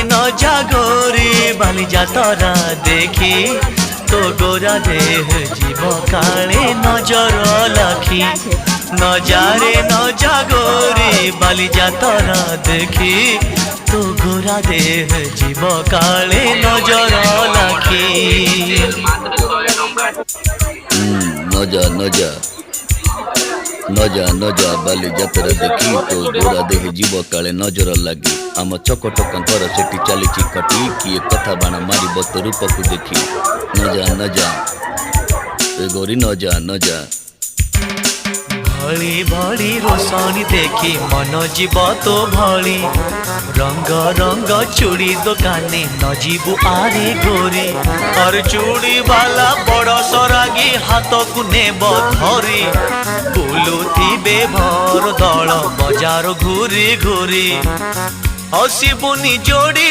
न जागोरी बाली जातरा देखी तो गोरा देह जीव काले नजर लाखी नजारे न जागोरी बाली जातरा देखी तो गोरा देह जीव काले नजर लाखी नजा नजा नजा नजा बाली जातरा देखी तो गोरा देह जीव काले नजर लगी आम चकटकर सेठी चली खटी किए कथा बाण मार तो रूप को देखी नजा नजा गोरी नजा नजा भली भली रोशनी देखी मन जीव तो भली रंग रंग चूड़ी दुकानी न जीवु आरे गोरी और चूड़ी वाला बड़ सरागी हाथ को नेब धरी बुलुथिबे भर दल बजार घूरी घूरी हसीबुनी जोड़ी।